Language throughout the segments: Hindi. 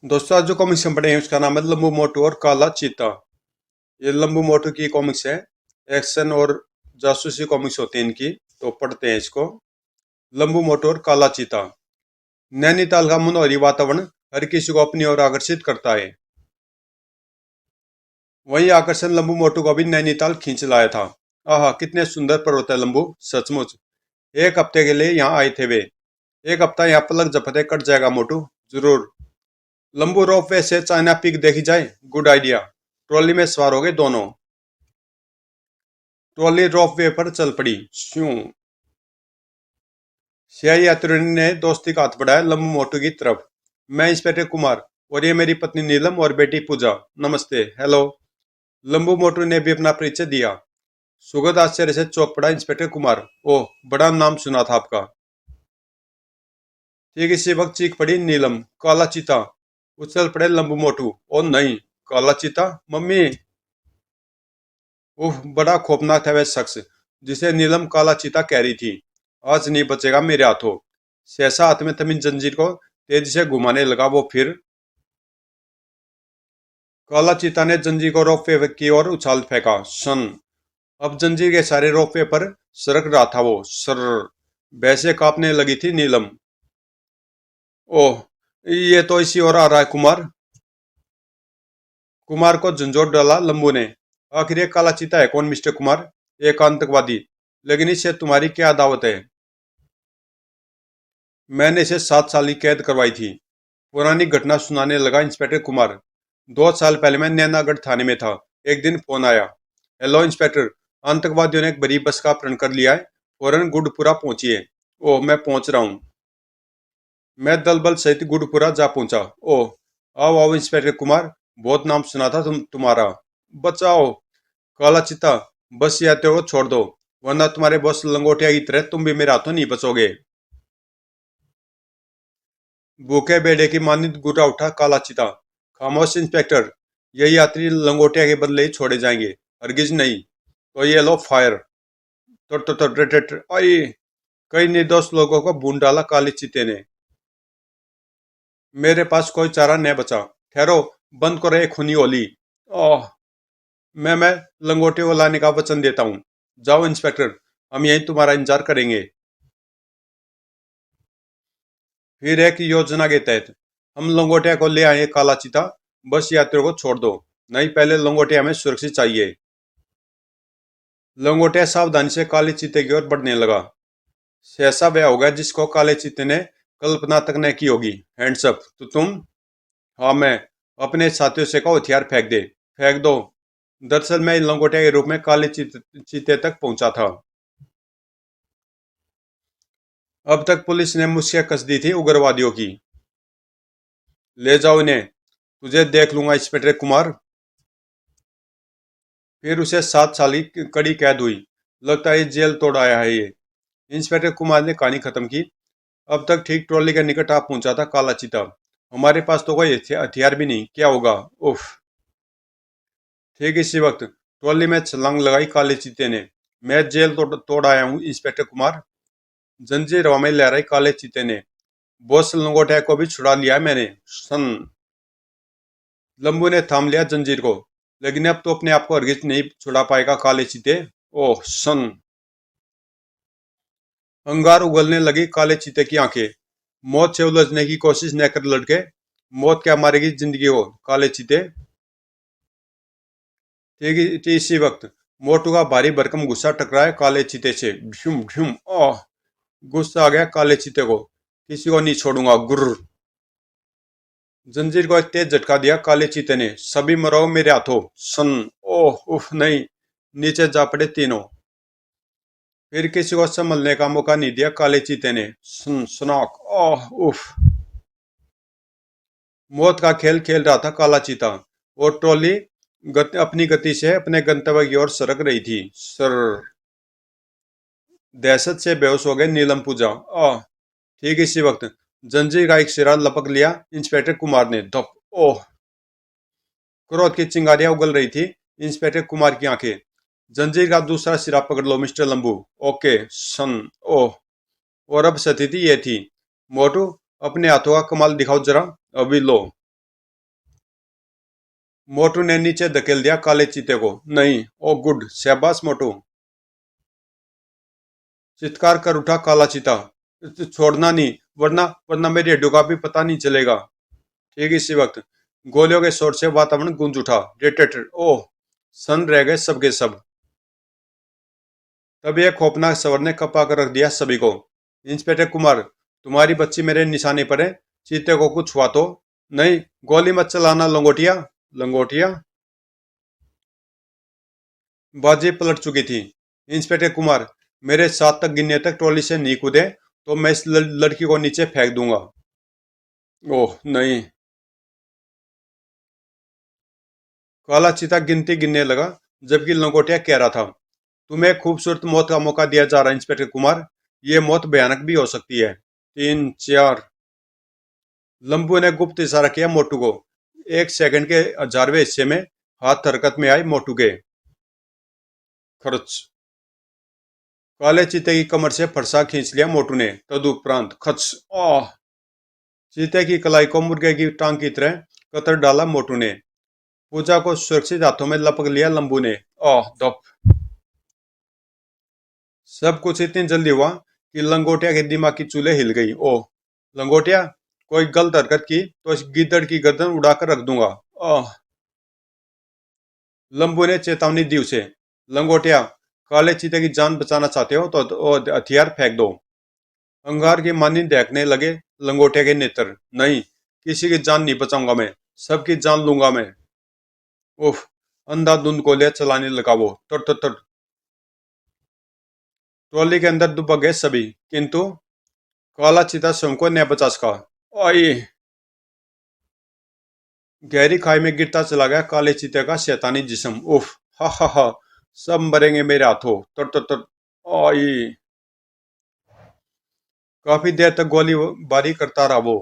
दोस्तों, आज जो कॉमिक्स हम पढ़े हैं उसका नाम है लंबू मोटू और काला चीता। ये लंबू मोटू की कॉमिक्स है। एक्शन और जासूसी कॉमिक्स होती हैं इनकी, तो पढ़ते हैं इसको। लंबू मोटू और काला चीता। नैनीताल का मनोहरी वातावरण हर किसी को अपनी ओर आकर्षित करता है। वही आकर्षण लंबू मोटू को भी नैनीताल खींच लाया था। आहा, कितने सुंदर पर्वत है लंबू, सचमुच। एक हफ्ते के लिए यहाँ आए थे वे। एक हफ्ता यहाँ पलक झपकते कट जाएगा मोटू, जरूर। लंबू रोपवे से चाइना पीक देखी जाए, गुड आइडिया। ट्रॉली में सवार हो गए दोनों। ट्रॉली रोपवे पर चल पड़ी। श्यूं। सियाही यात्रियों ने दोस्ती का हाथ बढ़ाया लंबू मोटू की तरफ। मैं इंस्पेक्टर कुमार, और ये मेरी पत्नी नीलम और बेटी पूजा। नमस्ते। हेलो। लंबू मोटू ने भी अपना परिचय दिया। सुगत आश्चर्य से चौंक पड़ा इंस्पेक्टर कुमार। ओह, बड़ा नाम सुना था आपका। ठीक इसी वक्त चीख पड़ी नीलम, काला चीता। उछल पड़े लंबू मोटू। ओ नहीं, काला चीता, मम्मी। ओह, बड़ा खौफनाक था वह शख्स जिसे नीलम काला चीता कह रही थी। आज नहीं बचेगा मेरे हाथों। सहसा हाथ में थमी जंजीर को तेजी से घुमाने लगा वो। फिर काला चीता ने जंजीर को रोपवे की ओर उछाल फेंका। सन। अब जंजीर के सारे रोपवे पर सरक रहा था वो। सर। वैसे कांपने लगी थी नीलम। ओह, ये तो इसी ओर आ रहा है कुमार। कुमार को झंझोर डाला लंबू ने। आखिर ये काला चीता है कौन मिस्टर कुमार? एक आतंकवादी। लेकिन इससे तुम्हारी क्या दावत है? मैंने इसे 7 साल की कैद करवाई थी। पुरानी घटना सुनाने लगा इंस्पेक्टर कुमार। 2 साल पहले मैं नैनागढ़ थाने में था। एक दिन फोन आया। हेलो इंस्पेक्टर, आतंकवादियों ने एक बड़ी बस का अपहरण कर लिया है। फौरन गुडपुरा पहुंचिए। ओह, मैं पहुंच रहा हूँ। मैं दल बल सहित गुडपुरा जा पहुंचा। ओह, आओ आओ इंस्पेक्टर कुमार, बहुत नाम सुना था तुम्हारा। बचाओ। काला चिता, बस यात्रियों को छोड़ दो, वरना तुम्हारे बॉस लंगोटिया की तरह तुम भी मेरे हाथों नहीं बचोगे। भूखे बेड़े की मानित गुर्रा उठा काला चिता। खामोश इंस्पेक्टर, ये यात्री लंगोटिया के बदले ही छोड़े जाएंगे, हरगिज नहीं। तो ये लो फायर। आई। कई निर्दोष लोगों को भून डाला काली चिते ने। मेरे पास कोई चारा न बचा। ठहरो, बंद करो ये खूनी होली। ओह। मैं लंगोटियों को लाने का वचन देता हूँ। जाओ इंस्पेक्टर, हम यहीं तुम्हारा इंतजार करेंगे। फिर एक योजना के तहत हम लंगोटिया को ले आए काला चीता। बस यात्रियों को छोड़ दो, नहीं पहले लंगोटिया में सुरक्षित चाहिए। लंगोटिया सावधानी से काले चीते की ओर बढ़ने लगा। सहसा वह हो गया जिसको काले चीते ने कल्पना तक न की होगी। Hands up. तो तुम? हाँ मैं। अपने साथियों से कहो हथियार फेंक दे। फेंक दो। दरअसल मैं लंगोटिया के रूप में काले चीते तक पहुंचा था। अब तक पुलिस ने मुझसे कस दी थी उग्रवादियों की। ले जाओ इन्हें, तुझे देख लूंगा इंस्पेक्टर कुमार। फिर उसे 7 साल की कड़ी कैद हुई। लगता है जेल तोड़ आया है ये। इंस्पेक्टर कुमार ने कहानी खत्म की। अब तक ठीक ट्रॉली के निकट आ पहुंचा था काला चीता। हमारे पास तो कोई हथियार भी नहीं, क्या होगा? उफ। ठीक इसी वक्त ट्रॉली में छलांग लगाई काले चीते ने। मैं जेल तोड़ आया हूँ इंस्पेक्टर कुमार। जंजीर हवा में लहराई काले चीते ने। बॉस लंगोटिया को भी छुड़ा लिया है मैंने। सन। लंबू ने थाम लिया जंजीर को। लेकिन अब तो अपने आप को हरगिज नहीं छुड़ा पाएगा काले चीते। ओह सन। अंगार उगलने लगी काले चीते की आंखें। मौत से उलझने की कोशिश न कर लड़के। मौत क्या मारेगी जिंदगी को काले चीते। ठीक इसी वक्त मोटू का भारी भरकम गुस्सा टकराया काले चीते से। झुम झुम। ओह। गुस्सा आ गया काले चीते को। किसी को नहीं छोड़ूंगा, गुर्र। जंजीर को एक तेज झटका दिया काले चीते ने। सभी मरो मेरे हाथों। सन। ओह उफ नहीं। नीचे जा पड़े तीनों। फिर किसी को संभलने का मौका नहीं दिया काले चीते ने। सन सनाक। ओह उफ। मौत का खेल खेल रहा था काला चीता। और ट्रॉली अपनी गति से अपने गंतव्य की ओर सरक रही थी। सर। दहशत से बेहोश हो गए नीलम पूजा। आह। ठीक इसी वक्त जंजीर का एक सिरा लपक लिया इंस्पेक्टर कुमार ने। धप। ओह। क्रोध की चिंगारियां उगल रही थी इंस्पेक्टर कुमार की आंखें। जंजीर का दूसरा सिरा पकड़ लो मिस्टर लंबू। ओके सन। ओह। और अब स्थिति ये थी। मोटू, अपने हाथों का कमाल दिखाओ जरा। अभी लो। मोटू ने नीचे धकेल दिया काले चीते को। नहीं, ओ गुड, शाबाश मोटू, चित्कार कर उठा काला चीता। छोड़ना नहीं, वरना वरना मेरी हड्डियों का भी पता नहीं चलेगा। ठीक इसी वक्त गोलियों के शोर से वातावरण गूंज उठा। डेटेटर, ओह, सन रह गए सबके सब। तभी एक खौफनाक सवर ने कपा कर रख दिया सभी को। इंस्पेक्टर कुमार, तुम्हारी बच्ची मेरे निशाने पर है, चीते को कुछ हुआ तो? नहीं, गोली मत चलाना लंगोटिया। लंगोटिया? बाजी पलट चुकी थी। इंस्पेक्टर कुमार, मेरे 7 तक गिनने तक ट्रॉली से नहीं कूदे तो मैं इस लड़की को नीचे फेंक दूंगा। ओह नहीं। काला चीता गिनती गिनने लगा, जबकि लंगोटिया कह रहा था, तुम्हें खूबसूरत मौत का मौका दिया जा रहा है इंस्पेक्टर कुमार, ये मौत भयानक भी हो सकती है। 3 4। लंबू ने गुप्त इशारा किया मोटू को। 1 सेकंड के 1000वें हिस्से में हाथ हरकत में आए मोटू के। खर्च। काले चीते की कमर से फरसा खींच लिया मोटू ने। तदुपरांत खच। आह। चीते की कलाई को मुर्गे की टांग की तरह कतर डाला मोटू ने। पूजा को सुरक्षित हाथों में लपक लिया लंबू ने। आह दप। सब कुछ इतनी जल्दी हुआ कि लंगोटिया के दिमाग की चूल्हे हिल गई। ओह लंगोटिया, कोई गलत हरकत की तो इस गिद्दड़ की गर्दन उड़ाकर रख दूंगा। आह। लंबू ने चेतावनी दी उसे। लंगोटिया, काले चीते की जान बचाना चाहते हो तो हथियार फेंक दो। अंगार की मानी देखने लगे लंगोटिया के नेत्र। नहीं, किसी की जान नहीं बचाऊंगा मैं, सबकी जान लूंगा मैं। उफ। अंधाधुंध गोलियां चलाने लगा वो। तर तर तर। ट्रॉली के अंदर दुबक गए सभी, किंतु काला चीता स्वयं को न बचा सका। आई। गहरी खाई में गिरता चला गया काले चीते का शैतानी जिस्म। उफ। हा हा हा। सब मरेंगे मेरे हाथों। तर तर तर। आई। काफी देर तक गोली बारी करता रहा वो।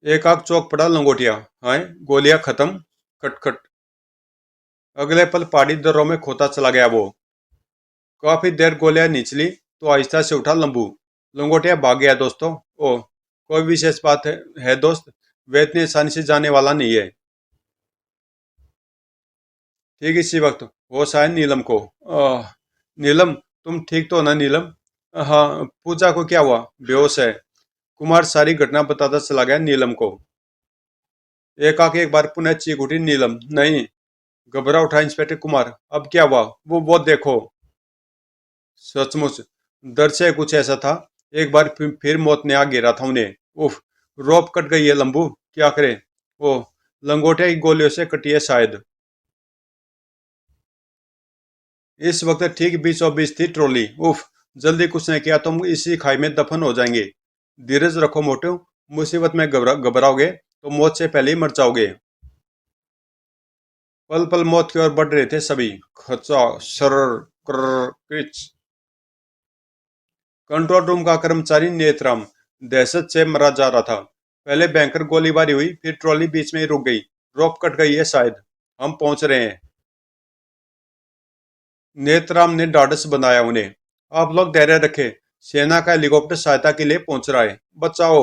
एक आग चौक पड़ा लंगोटिया। हाय, गोलियां खत्म। खटखट। अगले पल पहाड़ी दर्रों में खोता चला गया वो। काफी देर गोलियां निचली तो आहिस्ता से उठा लंबू। लंगोटिया भाग गया दोस्तों। ओ, कोई विशेष बात है दोस्त? वे इतनी आसानी से जाने वाला नहीं है। ठीक इसी वक्त होश आया नीलम को। नीलम, तुम ठीक तो हो ना नीलम? हाँ, पूजा को क्या हुआ? बेहोश है। कुमार सारी घटना बताता चला गया नीलम को। एक बार पुनः चीख उठी नीलम। नहीं। घबरा उठा इंस्पेक्टर कुमार। अब क्या हुआ? वो देखो। सचमुच डर से कुछ ऐसा था। एक बार फिर मौत ने आ घेरा था उन्हें। उफ। रोप कट गई है लंबू, क्या करे? ओ, लंगोटिया की गोलियों से कटी है शायद। इस वक्त ठीक बीचों बीच थी ट्रॉली। उफ। जल्दी कुछ नहीं किया तो हम इसी खाई में दफन हो जाएंगे। धीरज रखो मोटू, मुसीबत में घबराओगे तो मौत से पहले ही मर जाओगे। पल पल मौत की ओर बढ़ रहे थे सभी। खचा सर कर किच। कंट्रोल रूम का कर्मचारी नेतराम दहशत से मरा जा रहा था। पहले भयंकर गोलीबारी हुई, फिर ट्रॉली बीच में ही रुक गई। रोप कट गई है शायद, हम पहुंच रहे हैं। नेतराम ने ढाढ़स बनाया उन्हें। आप लोग धैर्य रखें, सेना का हेलीकॉप्टर सहायता के लिए पहुंच रहा है। बचाओ।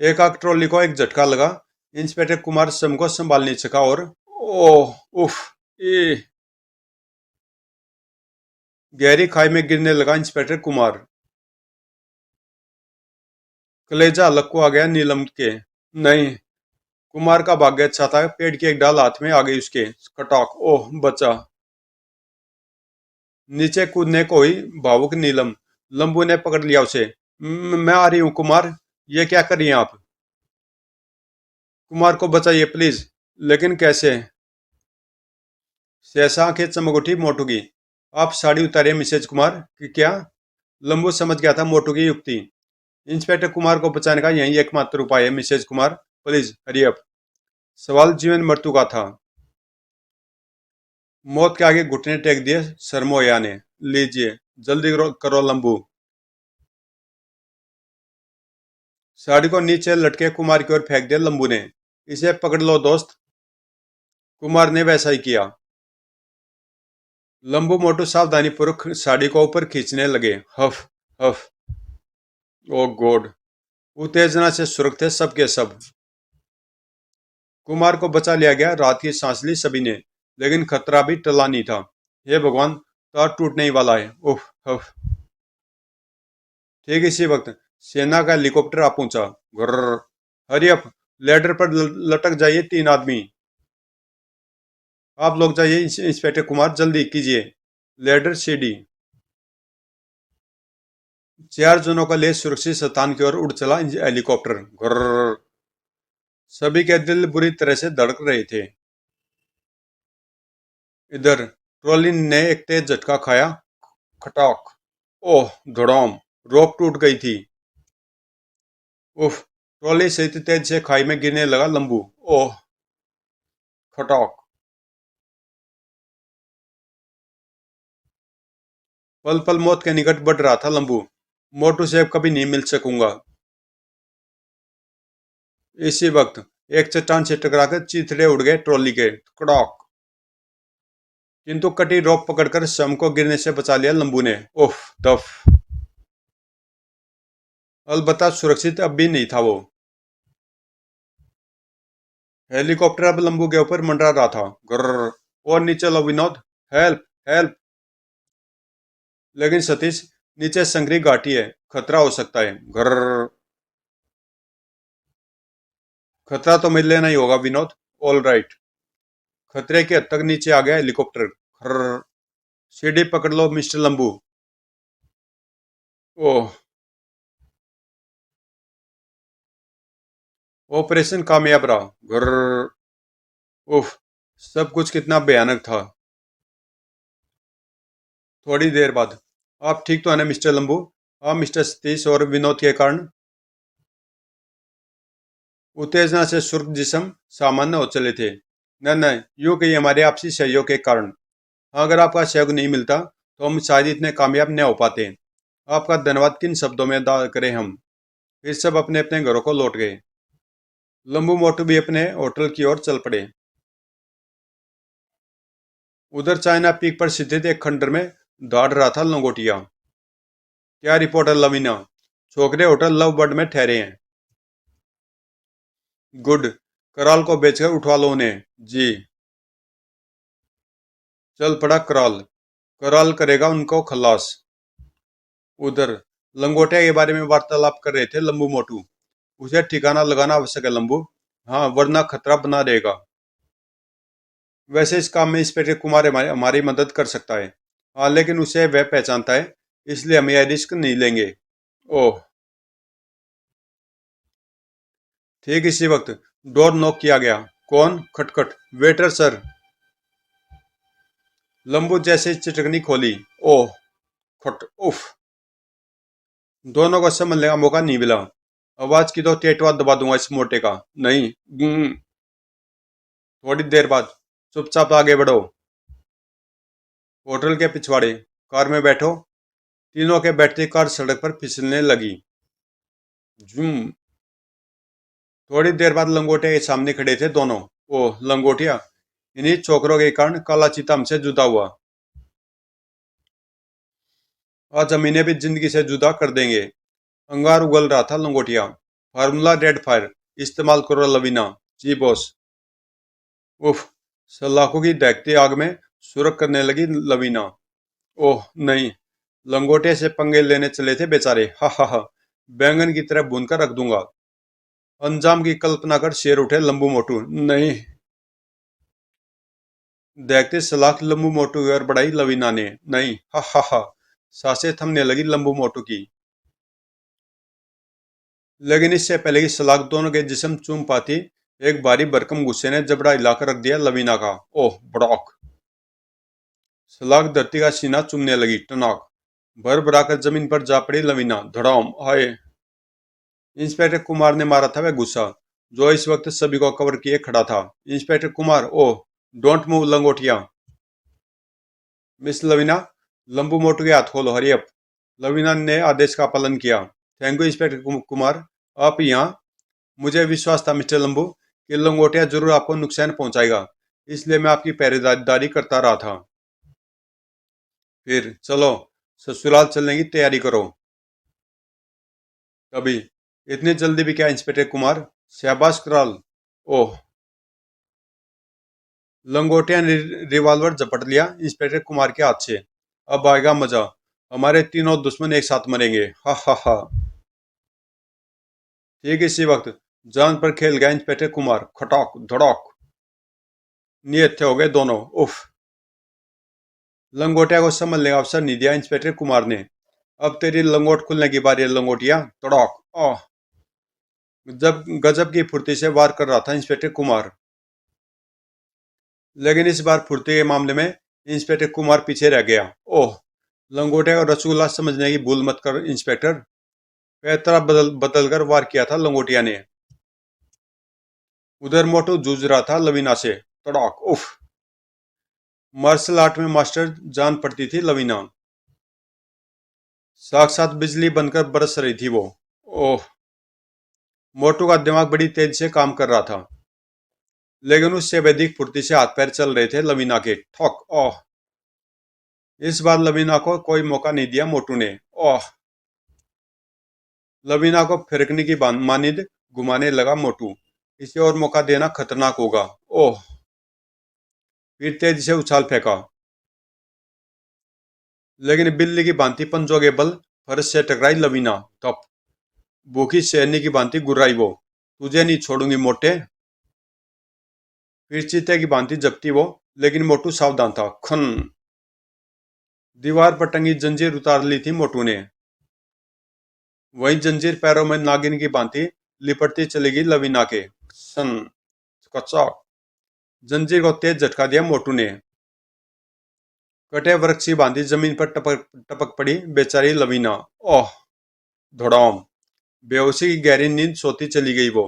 एकाक ट्रॉली को एक झटका लगा। इंस्पेक्टर कुमार स्वयं को संभाल नहीं सका और ओह उफ। ए। गहरी खाई में गिरने लगा इंस्पेक्टर कुमार। कलेजा अलग को आ गया नीलम के। नहीं। कुमार का भाग्य अच्छा था, पेड़ की एक डाल हाथ में आ गई उसके। कटाक। ओह बचा। नीचे कूदने को ही भावुक नीलम। लंबू ने पकड़ लिया उसे। मैं आ रही हूँ कुमार, ये क्या कर रही हैं आप? कुमार को बचाइए प्लीज। लेकिन कैसे? सहसा आंखें चमक उठी मोटू की। आप साड़ी उतारिए मिसेज कुमार। कि क्या? लंबू समझ गया था मोटू की युक्ति। इंस्पेक्टर कुमार को बचाने का यही एकमात्र उपाय है Mrs Kumar, please hurry up. सवाल जीवन मृत्यु का था। मौत के आगे घुटने टेक दिए सरमोया ने। लीजिए, जल्दी करो लंबू। साड़ी को नीचे लटके कुमार की ओर फेंक दिया लंबू ने। इसे पकड़ लो दोस्त। कुमार ने वैसा ही किया। लंबू मोटू सावधानी पूर्वक साड़ी को ऊपर खींचने लगे। हफ हफ। ओ गॉड। उत्तेजना से सुरक्षित थे सब के सब। कुमार को बचा लिया गया। रात की सांस ली सभी ने, लेकिन खतरा भी टला नहीं था। हे भगवान, तार टूटने ही वाला है। उफ उफ। ठीक इसी वक्त सेना का हेलीकॉप्टर आ पहुंचा। घर्र। Hurry up. लैडर पर लटक जाइए तीन आदमी। आप लोग जाइए इंस्पेक्टर कुमार, जल्दी कीजिए। लैडर सीढ़ी। चार जनों का ले सुरक्षित स्थान की ओर उड़ चला हेलीकॉप्टर। घर्र। सभी के दिल बुरी तरह से धड़क रहे थे। इधर ट्रॉली ने एक तेज झटका खाया। खटाक। ओह धड़ाम। रोप टूट गई थी। उफ। ट्रॉली सहित तेज से खाई में गिरने लगा लंबू। ओह। खटाक। पल पल मौत के निकट बढ़ रहा था लंबू। मोटू से अब कभी नहीं मिल सकूंगा। इसी वक्त एक चट्टान से टकराकर चीथड़े उड़ गए ट्रॉली के। कड़ाक। किंतु कटी रोप पकड़कर स्वयं को गिरने से बचा लिया लंबू ने। उफ दफ। अलबत्ता सुरक्षित अब भी नहीं था वो। हेलीकॉप्टर अब लंबू के ऊपर मंडरा रहा था। ग्रर। और नीचे लो विनोद। Help help. लेकिन सतीश, नीचे संकरी घाटी है, खतरा हो सकता है। ग्रर। खतरा तो मिल लेना ही होगा विनोद। All right. खतरे की हद तक नीचे आ गया हेलीकॉप्टर। खर्र। सीढ़ी पकड़ लो मिस्टर लंबू। ओह। ऑपरेशन कामयाब रहा। ग्रर। उफ। सब कुछ कितना भयानक था। थोड़ी देर बाद। आप ठीक तो है ना मिस्टर लंबू? हाँ मिस्टर सतीश, और विनोद के कारण उत्तेजना से सुर्ख जिस्म सामान्य हो चले थे। न न, यूं कही हमारे आपसी सहयोग के कारण। हाँ, अगर आपका सहयोग नहीं मिलता तो हम शायद इतने कामयाब न हो पाते। आपका धन्यवाद किन शब्दों में अदा करें हम। फिर सब अपने अपने घरों को लौट गए। लंबू मोटू भी अपने होटल की ओर चल पड़े। उधर चाइना पीक पर स्थित एक खंडर में दौड़ रहा था लंगोटिया। क्या रिपोर्टर लवीना? छोकरे होटल लव बर्ड में ठहरे हैं। गुड। कराल को बेचकर उठवा लो उन्हें। जी। चल पड़ा कराल। कराल करेगा उनको खलास। उधर लंगोटिया के बारे में वार्तालाप कर रहे थे लंबू मोटू। उसे ठिकाना लगाना आवश्यक है लंबू। हाँ, वरना खतरा बना रहेगा। वैसे इस काम में इंस्पेक्टर कुमार हमारी मदद कर सकता है। हाँ, लेकिन उसे वह पहचानता है, इसलिए हम यह रिस्क नहीं लेंगे। ओह। ठीक इसी वक्त डोर नॉक किया गया। कौन? खटखट। Waiter sir. लंबू जैसे चिटकनी खोली। ओह। खट। उफ। दोनों को समझने का मौका नहीं मिला। आवाज की तो टेटवा दबा दूंगा इस मोटे का। नहीं। थोड़ी देर बाद। चुपचाप आगे बढ़ो। होटल के पिछवाड़े। कार में बैठो। तीनों के बैठते कार सड़क पर फिसलने लगी। जूम। थोड़ी देर बाद लंगोटिया के सामने खड़े थे दोनों। ओह लंगोटिया, इन्हीं चोकरों के कारण काला चीता हमसे जुदा हुआ। आज हम इन्हें भी जिंदगी से जुदा कर देंगे। अंगार उगल रहा था लंगोटिया। फार्मूला रेड फायर इस्तेमाल करो लवीना। जी बॉस। उफ। सलाखों की दहकती आग में सुरख करने लगी लवीना। ओह नहीं। लंगोटे से पंगे लेने चले थे बेचारे। हा हा हा। बैंगन की तरह भून कर रख दूंगा। अंजाम की कल्पना कर शेर उठे लंबू मोटू। नहीं। देखते सलाख लंबू मोटू की ओर बढ़ाई लवीना ने। नहीं। हा हा हा। सांसें थमने लगी लंबू मोटू की। लेकिन इससे पहले कि सलाख दोनों के जिस्म चूम पाती, एक भारी भरकम गुस्से ने जबड़ा हिलाकर रख दिया लवीना का। ओह बड़ौक। सलाख धरती का सीना चूमने लगी। टनाक। भर भराकर जमीन पर जा पड़ी लवीना। धड़ाम। हाय। इंस्पेक्टर कुमार ने मारा था वह गुस्सा, जो इस वक्त सभी को कवर किए खड़ा था। Inspector Kumar. Oh. Don't move लंगोटिया। मिस लवीना, लंबू मोटू के हाथ खोलो। Hurry up. लवीना ने आदेश का पालन किया। Thank you inspector Kumar. आप यहाँ। मुझे विश्वास था मिस्टर लंबू कि लंगोटिया जरूर आपको नुकसान पहुंचाएगा, इसलिए मैं आपकी पहरेदारी करता रहा था। फिर चलो, ससुराल चलने की तैयारी करो। तभी इतनी जल्दी भी क्या इंस्पेक्टर कुमार? शाबाश कराल। ओह। लंगोटिया ने रिवॉल्वर झपट लिया इंस्पेक्टर कुमार के हाथ से। अब आएगा मजा, हमारे तीनों दुश्मन एक साथ मरेंगे, हा हा हा। ठीक इसी वक्त जान पर खेल गया इंस्पेक्टर कुमार, खटाक धड़ाक। नियत थे हो गए दोनों, उफ। लंगोटिया को संभलने का अवसर नहीं दिया इंस्पेक्टर कुमार ने। अब तेरी लंगोट खुलने की बारी है लंगोटिया, तड़ाक। आह। जब गजब की फुर्ती से वार कर रहा था इंस्पेक्टर कुमार, लेकिन इस बार फुर्ती के मामले में इंस्पेक्टर कुमार पीछे रह गया। ओह। लंगोटिया को रसगुल्ला समझने की भूल मत कर इंस्पेक्टर। पैतरा बदल बदल कर वार किया था लंगोटिया ने। उधर मोटू जूझ रहा था लवीना से, तड़ाक उफ। मार्शल आर्ट में मास्टर जान पड़ती थी लवीना। साक्षात बिजली बनकर बरस रही थी वो। ओह। मोटू का दिमाग बड़ी तेज से काम कर रहा था, लेकिन उससे वैदिक फुर्ती से हाथ पैर चल रहे थे लवीना के, ठोक। ओह। इस बार लवीना को कोई मौका नहीं दिया मोटू ने। ओह। लवीना को फिरकने की मानिंद घुमाने लगा मोटू। इसे और मौका देना खतरनाक होगा। ओह। फिर तेजी से उछाल फेंका, लेकिन बिल्ली की भांति पंजों के बल फर्श से टकराई लवीना। तप। भूखी शेरनी की भांति गुर्राई वो, तुझे नहीं छोड़ूंगी मोटे। फिर चीते की भांति जपती वो, लेकिन मोटू सावधान था। खन। दीवार पर टंगी जंजीर उतार ली थी मोटू ने। वही जंजीर पैरों में नागिन की भांति लिपटती चली गई लवीना के। सन। कच्चा। जंजीर को तेज झटका दिया मोटू ने। कटे वृक्ष की भांति जमीन पर टपक टपक पड़ी बेचारी लवीना। ओह। धड़ाम। बेहोशी की गहरी नींद सोती चली गई वो।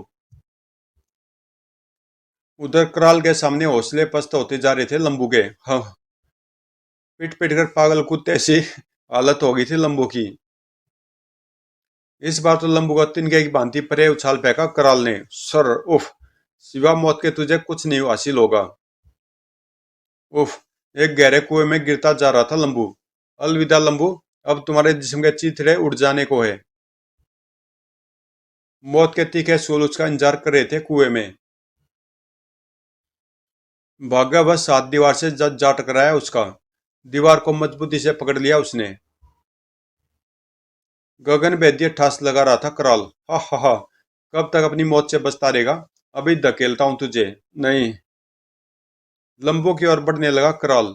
उधर कराल के सामने हौसले पस्त होते जा रहे थे लंबू के। हाँ। पिट पिट कर पागल कुत्ते सी हालत हो गई थी लंबू की। इस बार तो लंबू का तिनके की भांति परे उछाल फेंका कराल ने। सर उफ। सिवा मौत के तुझे कुछ नहीं हासिल होगा। उफ। एक गहरे कुएं में गिरता जा रहा था लंबू। अलविदा लंबू, अब तुम्हारे जिस्म के चीथड़े उड़ जाने को है। मौत के तीखे सूल उसका इंतजार कर रहे थे कुएं में। भाग्य बस सात दीवार से जा टकराया उसका। दीवार को मजबूती से पकड़ लिया उसने। गगन भेदिए ठास लगा रहा था कराल। हा हा हा। कब तक अपनी मौत से बचता रहेगा? अभी धकेलता हूं तुझे। नहीं। लंबू की ओर बढ़ने लगा कराल।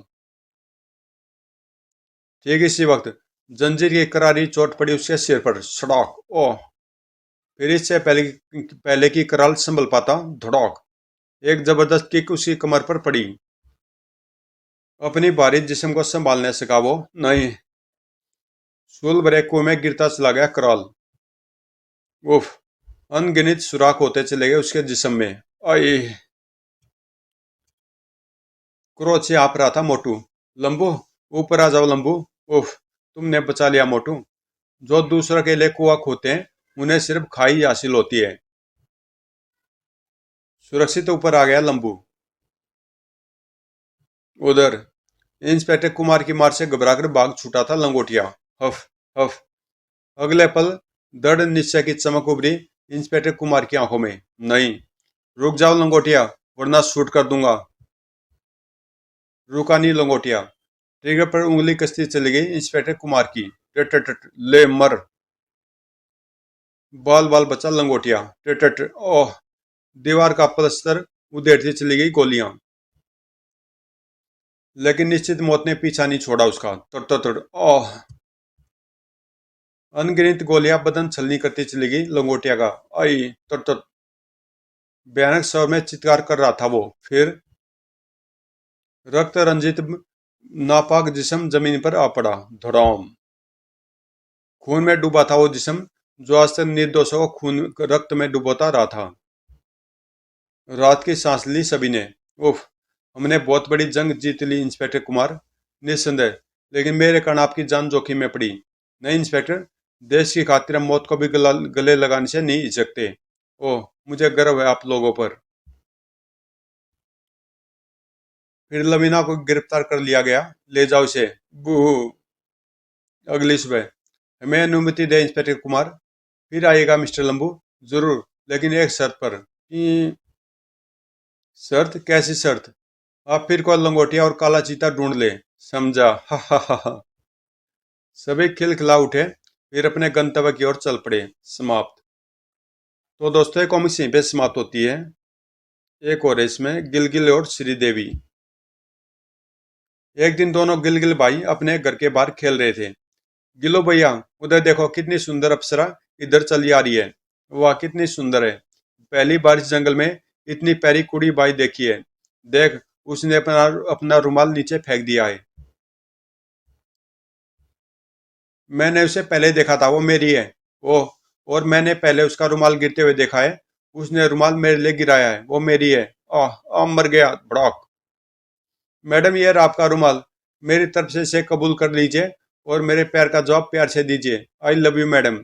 ठीक इसी वक्त जंजीर की करारी चोट पड़ी उसके सिर पर, सड़ाक। ओह। फिर इससे पहले की कराल संभल पाता, धड़ाक। एक जबरदस्त किक उसकी कमर पर पड़ी। अपनी भारी जिस्म को संभालने सका वो नहीं। सूल भरे कुएं में गिरता चला गया कराल। उफ। अनगिनत सुराख होते चले गए उसके जिस्म में। आई। क्रोध से आप रहा था मोटू। लंबू, ऊपर आ जाओ लंबू। उफ। तुमने बचा लिया मोटू। जो दूसरों के लिए कुआं खोते हैं, उन्हें सिर्फ खाई हासिल होती है। सुरक्षित ऊपर आ गया लंबू। उधर इंस्पेक्टर कुमार की मार से घबराकर भाग छूटा था लंगोटिया। हफ। हफ। अगले पल दृढ़ निश्चय की चमक उभरी इंस्पेक्टर कुमार की आंखों में। नहीं। रुक जाओ लंगोटिया, वरना शूट कर दूंगा। रुका नहीं लंगोटिया। ट्रिगर पर उंगली कसती चली गई इंस्पेक्टर कुमार की। ट ट ट ले मर। बाल बाल बचा लंगोटिया। ट ट ट ओह। दीवार का पलस्तर उधेड़ती चली गई गोलियां, लेकिन निश्चित मौत ने पीछा नहीं छोड़ा उसका। तड़ तड़ तड़ ओह। अनगिनत गोलियां बदन छलनी करती चली गई लंगोटिया का। आई। तड़ तड़। भयानक स्वर में चित्कार कर रहा था वो। फिर रक्त रंजित नापाक जिस्म जमीन पर आ पड़ा, धड़ाम। खून में डूबा था वो जिस्म, जो आज तक निर्दोषों को खून रक्त में डुबोता रहा था। रात की सांस ली सभी ने। उफ। हमने बहुत बड़ी जंग जीत ली इंस्पेक्टर कुमार, निस्संदेह। लेकिन मेरे कारण आपकी जान जोखिम में पड़ी। नहीं इंस्पेक्टर, देश की खातिर हम मौत को भी गले लगाने से नहीं हिचकते। ओह, मुझे गर्व है आप लोगों पर। फिर लवीना को गिरफ्तार कर लिया गया। ले जाओ इसे। बू। अगली सुबह। हमें अनुमति दे इंस्पेक्टर कुमार। फिर आइएगा मिस्टर लंबू, जरूर, लेकिन एक शर्त पर। कि शर्त? कैसी शर्त? आप फिर को लंगोटिया और काला चीता ढूंढ ले। समझा? हा हा हा हा। सभी खिलखिला उठे, फिर अपने गंतव्य की ओर चल पड़े। समाप्त। तो दोस्तों ये कॉमिक्स यहीं पे समाप्त होती है। एक और है इसमें, गिलगिल और श्रीदेवी। एक दिन दोनों गिलगिल भाई अपने घर के बाहर खेल रहे थे। गिलो भैया, उधर देखो कितनी सुंदर अप्सरा इधर चली आ रही है। वाह कितनी सुंदर है। पहली बार इस जंगल में इतनी प्यारी कुड़ी बाई देखी है। देख, उसने अपना अपना रुमाल नीचे फेंक दिया है। मैंने उसे पहले देखा था, वो मेरी है। ओह, और मैंने पहले उसका रुमाल गिरते हुए देखा है। उसने रुमाल मेरे लिए गिराया है, वो मेरी है। आह, मर गया भड़ाक। मैडम ये रहा आपका रुमाल, मेरी तरफ से इसे कबूल कर लीजिए और मेरे प्यार का जवाब प्यार से दीजिए। I love you madam.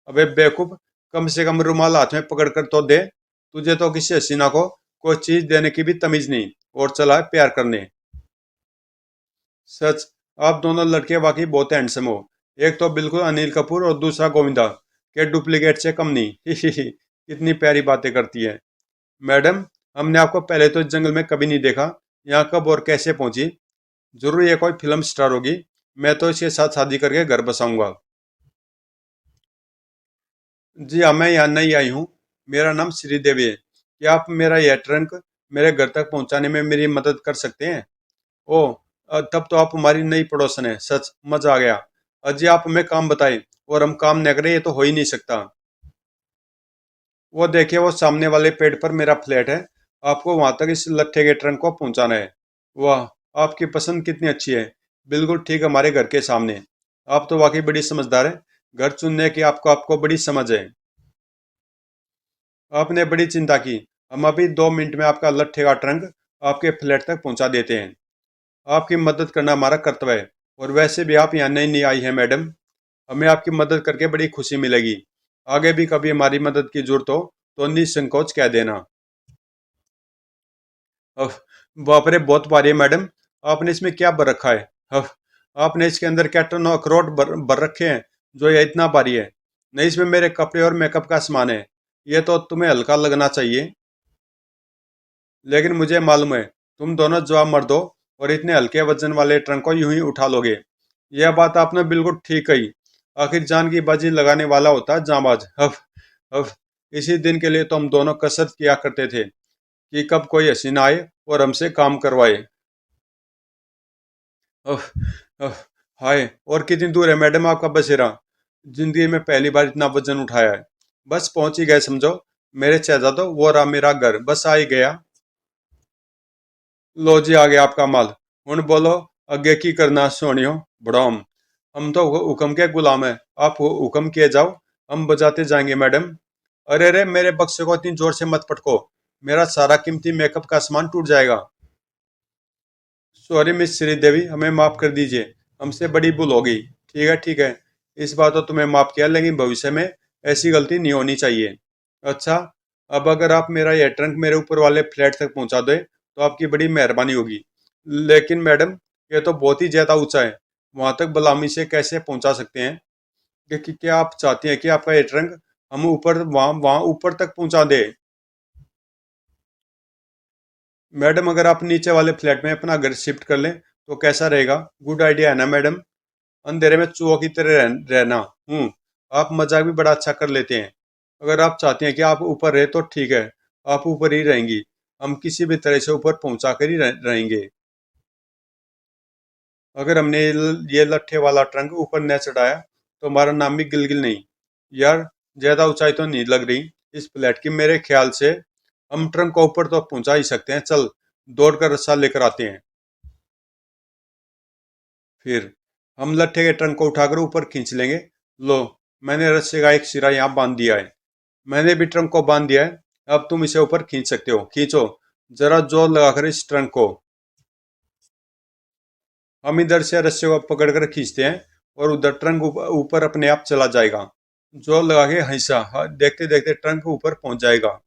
अबे बेवकूफ, कम से कम रुमाल हाथ में पकड़ कर तो दे। तुझे तो किसी हसीना को कोई चीज देने की भी तमीज नहीं, और चला है प्यार करने। सच, आप दोनों लड़के वाकई बहुत हैंडसम हो। एक तो बिल्कुल अनिल कपूर और दूसरा गोविंदा के डुप्लीकेट से कम नहीं। ही ही ही, कितनी प्यारी बातें करती है। मैडम, हमने आपको पहले तो इस जंगल में कभी नहीं देखा। यहाँ कब और कैसे पहुंची? जरूर ये कोई फिल्म स्टार होगी। मैं तो इसके साथ शादी करके घर बसाऊंगा। जी हाँ, मैं यहाँ नहीं आई हूँ। मेरा नाम श्रीदेवी है। क्या आप मेरा यह ट्रंक मेरे घर तक पहुँचाने में मेरी मदद कर सकते हैं? ओह, तब तो आप हमारी नई पड़ोसन है। सच, मजा आ गया। अजी आप हमें काम बताएं और हम काम न करें, ये तो हो ही नहीं सकता। वो देखिए, वो सामने वाले पेड़ पर मेरा फ्लैट है। आपको वहां तक इस लट्ठे के ट्रंक को पहुंचाना है। वाह, आपकी पसंद कितनी अच्छी है। बिल्कुल ठीक हमारे घर के सामने। आप तो वाकई बड़ी समझदार है। घर चुनने की आपको आपको बड़ी समझ है। आपने बड़ी चिंता की। हम अभी 2 मिनट में आपका लट्ठे का ट्रंक आपके फ्लैट तक पहुंचा देते हैं। आपकी मदद करना हमारा कर्तव्य है। और वैसे भी आप यहाँ नई नई आई हैं मैडम। हमें आपकी मदद करके बड़ी खुशी मिलेगी। आगे भी कभी हमारी मदद की जरूरत हो तो निसंकोच कह देना। अफ, बाप रे, बहुत भारी है मैडम। आपने इसमें क्या भर रखा है? अफ, आपने इसके अंदर क्या टन अखरोट भर रखे हैं जो ये इतना भारी है? नहीं, इसमें मेरे कपड़े और मेकअप का सामान है। ये तो तुम्हें हल्का लगना चाहिए। लेकिन मुझे मालूम है तुम दोनों जवाब मर्द हो और इतने हल्के वजन वाले ट्रंक को यूं ही उठा लोगे। यह बात आपने बिल्कुल ठीक कही। आखिर जान की बाजी लगाने वाला होता है जांबाज। हफ हफ। इसी दिन के लिए तो हम दोनों कसरत किया करते थे कि कब कोई हसीना आए और हमसे काम करवाए। अफ, अफ, हाय, और कितनी दूर है मैडम आपका बसेरा? जिंदगी में पहली बार इतना वजन उठाया है। बस पहुंच ही गए समझो। मेरे शहजादो, वो रहा मेरा घर, बस आ ही गया। लो जी, आ गया आपका माल। हुन बोलो, अगे की करना सोनियो? बड़ोम, हम तो हुक्म के गुलाम है। आप हुक्म किए जाओ, हम बजाते जाएंगे मैडम। अरे रे, मेरे बक्से को इतनी जोर से मत पटको। मेरा सारा कीमती मेकअप का सामान टूट जाएगा। सॉरी मिस श्रीदेवी, हमें माफ कर दीजिए। हमसे बड़ी भूल हो गई। ठीक है ठीक है, इस बार तो तुम्हें माफ किया, लेकिन भविष्य में ऐसी गलती नहीं होनी चाहिए। अच्छा, अब अगर आप मेरा यह ट्रंक मेरे ऊपर वाले फ्लैट तक पहुंचा दे तो आपकी बड़ी मेहरबानी होगी। लेकिन मैडम, ये तो बहुत ही ज्यादा ऊंचा है। वहां तक बलामी से कैसे पहुंचा सकते हैं? क्या आप चाहते हैं कि आपका ये ट्रंक हम ऊपर वहां वहां ऊपर तक पहुंचा दे? मैडम, अगर आप नीचे वाले फ्लैट में अपना घर शिफ्ट कर लें तो कैसा रहेगा? गुड आइडिया है ना मैडम? अंधेरे में चूहों की तरह रहना। हूँ। आप मजाक भी बड़ा अच्छा कर लेते हैं। अगर आप चाहते हैं कि आप ऊपर रहे तो ठीक है, आप ऊपर ही रहेंगी। हम किसी भी तरह से ऊपर पहुंचा कर ही रहेंगे। अगर हमने ये लट्ठे वाला ट्रंक ऊपर न चढ़ाया तो हमारा नाम भी गिलगिल नहीं। यार, ज्यादा ऊंचाई तो नहीं लग रही इस फ्लैट की मेरे ख्याल से। हम ट्रंक को ऊपर तो पहुंचा ही सकते हैं। चल, दौड़ कर रस्सा लेकर आते हैं। फिर हम लट्ठे के ट्रंक को उठाकर ऊपर खींच लेंगे। लो, मैंने रस्से का एक सिरा यहाँ बांध दिया है। मैंने भी ट्रंक को बांध दिया है। अब तुम इसे ऊपर खींच सकते हो। खींचो, जरा जोर लगाकर इस ट्रंक को। हम इधर से रस्से को पकड़कर खींचते हैं और उधर ट्रंक ऊपर अपने आप चला जाएगा। जोर लगा के हंसा, हाँ, देखते देखते ट्रंक ऊपर पहुंच जाएगा।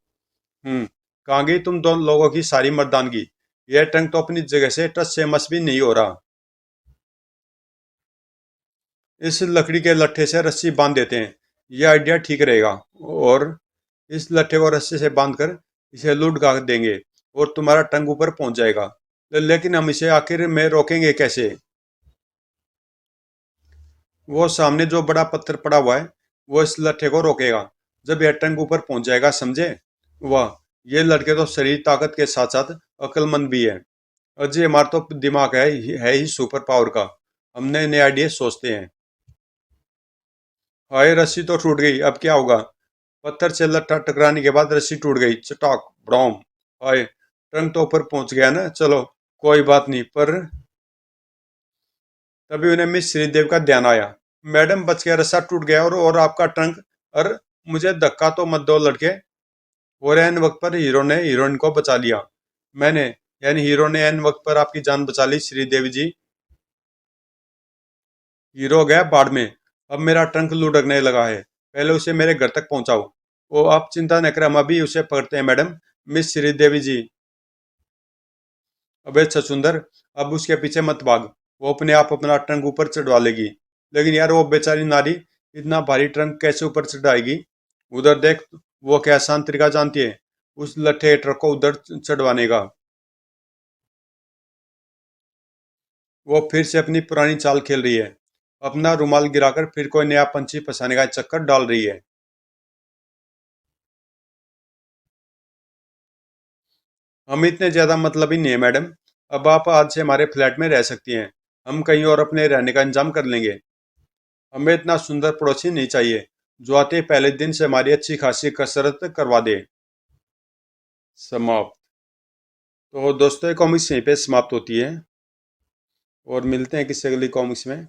कहाँ गई तुम दोनों लोगों की सारी मर्दानगी? यह ट्रंक तो अपनी जगह से टस से मस भी नहीं हो रहा। इस लकड़ी के लट्ठे से रस्सी बांध देते हैं। ये आइडिया ठीक रहेगा। और इस लट्ठे को रस्से से बांधकर इसे लुढ़का देंगे और तुम्हारा टंग ऊपर पहुंच जाएगा। लेकिन हम इसे आखिर में रोकेंगे कैसे? वो सामने जो बड़ा पत्थर पड़ा हुआ है वो इस लट्ठे को रोकेगा। जब यह टंग ऊपर पहुंच जाएगा, समझे? वाह, ये लड़के तो शरीर ताकत के साथ साथ अक्लमंद भी है। अजय, हमारा तो दिमाग है ही सुपर पावर का। हम नए नए आइडिया सोचते हैं। हाय, रस्सी तो टूट गई, अब क्या होगा? पत्थर से लट्ठा टकराने के बाद रस्सी टूट गई, चटाक ब्रॉम। हाय, टंग तो ऊपर पहुंच गया ना, चलो कोई बात नहीं। पर तभी उन्हें मिस श्रीदेव का ध्यान आया। मैडम, बच गया, रस्सा टूट गया और आपका ट्रंक। अरे, मुझे धक्का तो मत दो लड़के। और एन वक्त पर हीरो ने हीरोइन को बचा लिया। मैंने, यानी हीरो ने एन वक्त पर आपकी जान बचा ली श्रीदेवी जी। हीरो गया बाढ़ में। अब मेरा ट्रंक लुढ़कने लगा है। पहले उसे मेरे घर तक पहुंचाओ। ओ, आप चिंता न करें, हम अभी उसे पकड़ते हैं मैडम। मिस श्रीदेवी जी। अबे छछुंदर, अब उसके पीछे मत भाग। वो अपने आप अपना ट्रंक ऊपर चढ़वा लेगी। लेकिन यार, वो बेचारी नारी इतना भारी ट्रंक कैसे ऊपर चढ़ाएगी? उधर देख, वो क्या आसान तरीका जानती है उस लट्ठे ट्रक को उधर चढ़वाने का। वो फिर से अपनी पुरानी चाल खेल रही है। अपना रुमाल गिराकर फिर कोई नया पंछी फंसाने का चक्कर डाल रही है। हम इतने ज्यादा मतलब ही नहीं है मैडम। अब आप आज से हमारे फ्लैट में रह सकती हैं। हम कहीं और अपने रहने का इंतजाम कर लेंगे। हमें इतना सुंदर पड़ोसी नहीं चाहिए जो आते ही पहले दिन से हमारी अच्छी खासी कसरत करवा दे। समाप्त। तो दोस्तों, ये कॉमिक्स यहीं पे समाप्त होती है और मिलते हैं किसी अगली कॉमिक्स में।